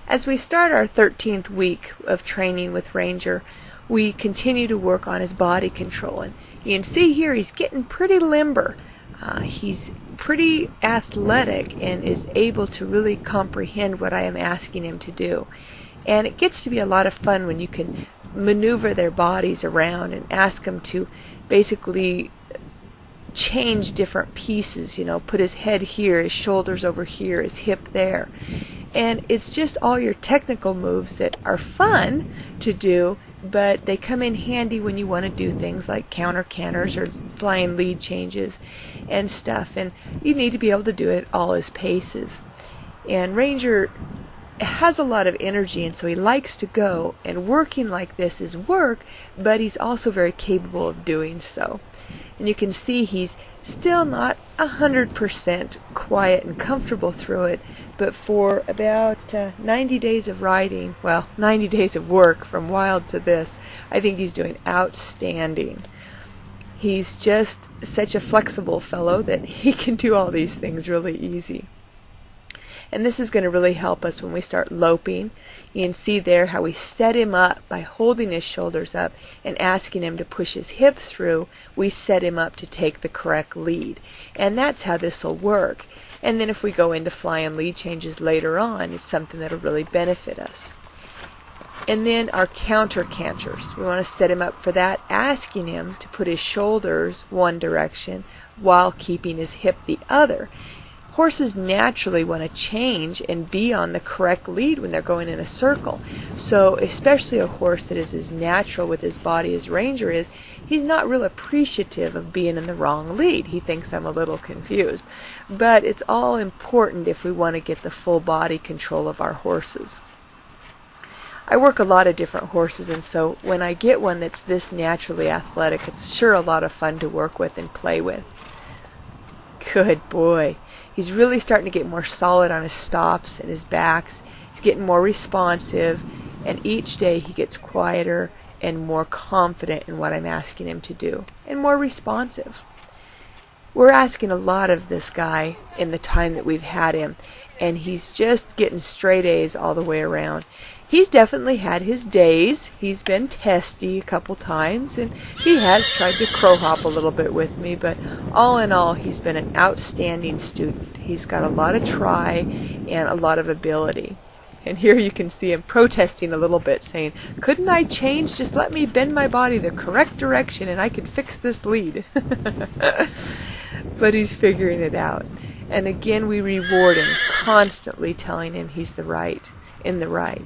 As we start our 13th week of training with Ranger, we continue to work on his body control. And you can see here he's getting pretty limber. He's pretty athletic and is able to really comprehend what I am asking him to do. And it gets to be a lot of fun when you can maneuver their bodies around and ask them to basically change different pieces, put his head here, his shoulders over here, his hip there. And it's just all your technical moves that are fun to do, but they come in handy when you want to do things like counter canters or flying lead changes and stuff. And you need to be able to do it at all his paces. And Ranger has a lot of energy, and so he likes to go, and working like this is work, but he's also very capable of doing so. And you can see he's still not 100% quiet and comfortable through it, but for about 90 days of riding, 90 days of work from wild to this, I think he's doing outstanding. He's just such a flexible fellow that he can do all these things really easy. And this is going to really help us when we start loping. You can see there how we set him up by holding his shoulders up and asking him to push his hip through. We set him up to take the correct lead. And that's how this will work. And then if we go into flying lead changes later on, it's something that will really benefit us. And then our counter canters. We want to set him up for that, asking him to put his shoulders one direction while keeping his hip the other. Horses naturally want to change and be on the correct lead when they're going in a circle. So especially a horse that is as natural with his body as Ranger is, he's not real appreciative of being in the wrong lead. He thinks I'm a little confused. But it's all important if we want to get the full body control of our horses. I work a lot of different horses, and so when I get one that's this naturally athletic, it's sure a lot of fun to work with and play with. Good boy. He's really starting to get more solid on his stops and his backs. He's getting more responsive, and each day he gets quieter and more confident in what I'm asking him to do, and more responsive. We're asking a lot of this guy in the time that we've had him, and he's just getting straight A's all the way around. He's definitely had his days. He's been testy a couple times, and he has tried to crow hop a little bit with me, but all in all, he's been an outstanding student. He's got a lot of try and a lot of ability. And here you can see him protesting a little bit, saying, "Couldn't I change? Just let me bend my body the correct direction and I could fix this lead." But he's figuring it out. And again, we reward him, constantly telling him he's in the right.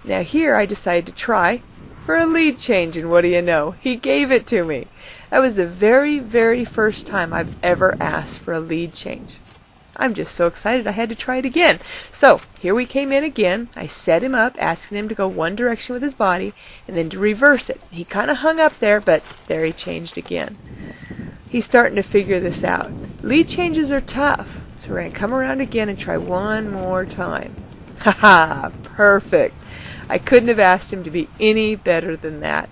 Now here I decided to try for a lead change, and what do you know? He gave it to me. That was the very, very first time I've ever asked for a lead change. I'm just so excited I had to try it again. So here we came in again. I set him up, asking him to go one direction with his body and then to reverse it. He kind of hung up there, but there he changed again. He's starting to figure this out. Lead changes are tough, so we're going to come around again and try one more time. Ha-ha! Perfect! I couldn't have asked him to be any better than that.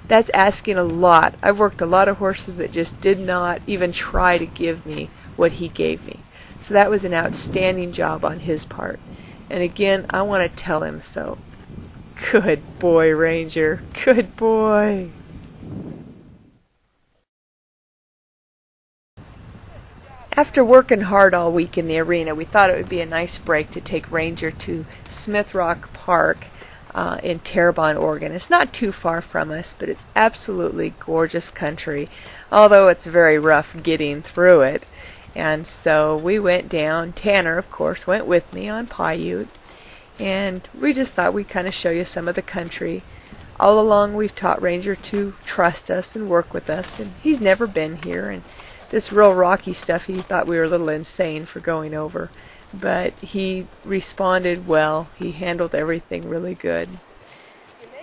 That's asking a lot. I've worked a lot of horses that just did not even try to give me what he gave me. So that was an outstanding job on his part. And again, I want to tell him so. Good boy, Ranger. Good boy. After working hard all week in the arena, we thought it would be a nice break to take Ranger to Smith Rock Park in Terrebonne, Oregon. It's not too far from us, but it's absolutely gorgeous country, although it's very rough getting through it. And so we went down. Tanner, of course, went with me on Paiute, and we just thought we'd kind of show you some of the country. All along we've taught Ranger to trust us and work with us, and he's never been here, and this real rocky stuff he thought we were a little insane for going over. But he responded well. He handled everything really good.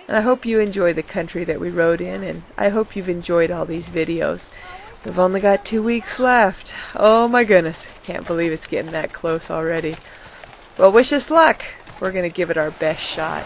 And I hope you enjoy the country that we rode in, and I hope you've enjoyed all these videos. We've only got 2 weeks left. Oh my goodness, can't believe it's getting that close already. Well, wish us luck. We're going to give it our best shot.